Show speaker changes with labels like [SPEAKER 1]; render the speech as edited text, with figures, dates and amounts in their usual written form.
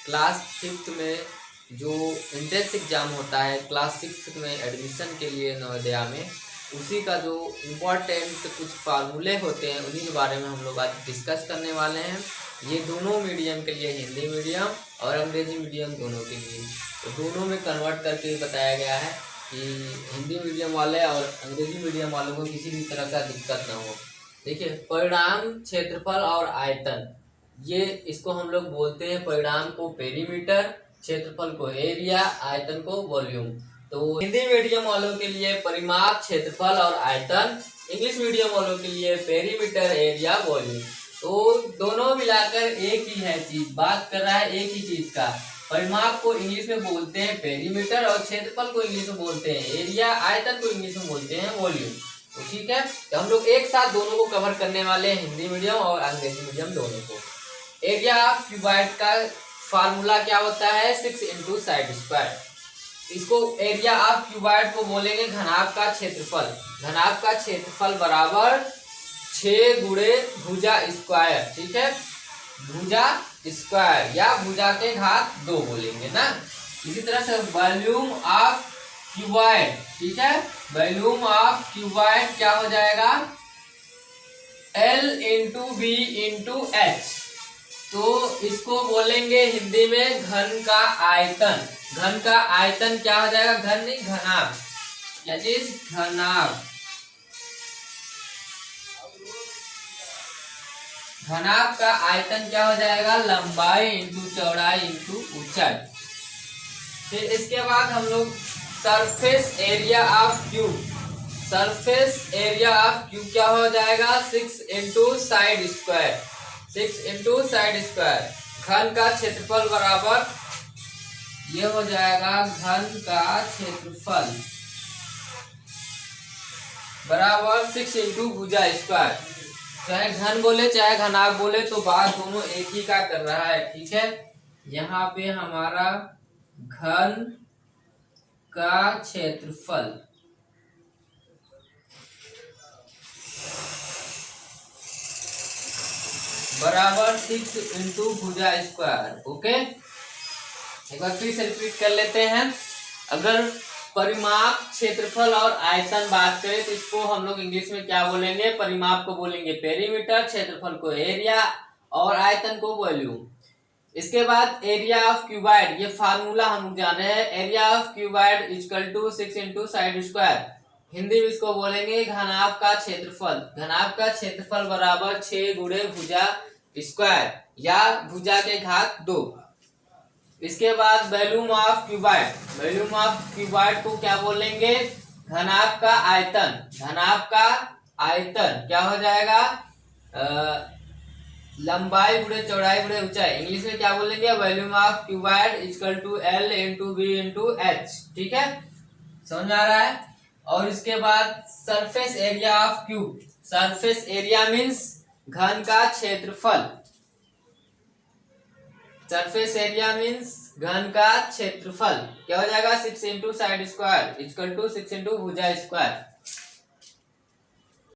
[SPEAKER 1] Class 5th में जो entrance exam होता है क्लास 6 में एडमिशन के लिए नवोदया में, उसी का जो इम्पोर्टेंट कुछ फार्मूले होते हैं उन्हीं के बारे में हम लोग आज डिस्कस करने वाले हैं। ये दोनों मीडियम के लिए, हिंदी मीडियम और अंग्रेजी मीडियम दोनों के लिए, तो दोनों में कन्वर्ट करके बताया गया है कि हिंदी मीडियम वाले और अंग्रेजी मीडियम वालों को किसी भी तरह का दिक्कत ना हो। देखिए, परिणाम, क्षेत्रफल और आयतन, ये इसको हम लोग बोलते हैं। परिणाम को पेरीमीटर, क्षेत्रफल को एरिया, आयतन को वॉल्यूम। तो हिंदी मीडियम वालों के लिए परिमाप, क्षेत्रफल और आयतन, इंग्लिश मीडियम वालों के लिए पेरीमीटर, एरिया, वॉल्यूम। तो दोनों मिलाकर एक ही है चीज, बात कर रहा है एक ही चीज का। परिमाप को इंग्लिश में बोलते हैं पेरीमीटर और क्षेत्रफल को इंग्लिश में बोलते हैं एरिया, आयतन को इंग्लिश में बोलते हैं वॉल्यूम। तो ठीक है, तो हम लोग एक साथ दोनों को कवर करने वाले हैं, हिंदी मीडियम और अंग्रेजी मीडियम दोनों को। एरिया ऑफ क्यूबॉइड का फार्मूला क्या होता है? 6 इंटू साइड स्क्वायर। इसको एरिया ऑफ क्यूबॉइड को बोलेंगे घनाभ का क्षेत्रफल। घनाभ का क्षेत्रफल बराबर 6 गुणे भुजा स्क्वायर। ठीक है, भुजा स्क्वायर या भुजा के घात 2 बोलेंगे ना। इसी तरह से वॉल्यूम ऑफ क्यूबॉइड, ठीक है, वॉल्यूम ऑफ क्यूबॉइड क्या हो जाएगा? L into B into H. तो इसको बोलेंगे हिंदी में घन का आयतन। घन का आयतन क्या हो जाएगा? घन नहीं, घनाभ, दैट इज घनाभ। घनाभ का आयतन क्या हो जाएगा? लंबाई इंटू चौड़ाई इंटू ऊंचाई। फिर इसके बाद हम लोग surface area of cube. Surface area of cube क्या हो जाएगा? 6 into side square. 6 into side square. घन का क्षेत्रफल बराबर ये हो जाएगा, घन का क्षेत्रफल बराबर 6 इंटू भुजा स्क्वायर। चाहे घन बोले चाहे घनाभ बोले, तो बात दोनों एक ही का कर रहा है। ठीक है, यहाँ पे हमारा घन का क्षेत्रफल बराबर 6 इंटू भुजा स्क्वायर। ओके, एक बार फिर से रिपीट कर लेते हैं। अगर परिमाप, क्षेत्रफल और आयतन बात करें तो इसको हम लोग इंग्लिश में क्या बोलेंगे? परिमाप को बोलेंगे पेरीमीटर, क्षेत्रफल को एरिया और आयतन को वॉल्यूम। इसके बाद एरिया ऑफ क्यूबॉइड, ये फार्मूला हम लोग जान रहे हैं। Area of cuboid equal to 6 into side square. Hindi में इसको बोलेंगे घनाभ का क्षेत्रफल। घनाभ का क्षेत्रफल बराबर 6 गुणे भुजा स्क्वायर या भुजा के घात 2। इसके बाद volume of cuboid. Volume of cuboid को क्या बोलेंगे? घनाभ का आयतन। घनाभ का आयतन क्या हो जाएगा? लंबाई गुणे चौड़ाई गुणे ऊंचाई। इंग्लिश में क्या बोलेंगे? Volume of cuboid equal to L into B into H. ठीक है, समझ में आ रहा है? और इसके बाद surface area of cube. Surface area means घन का क्षेत्रफल। सरफेस एरिया मीन्स घन का क्षेत्रफल क्या हो जाएगा? 6 into side square equal to 6 into भुजा स्क्वायर।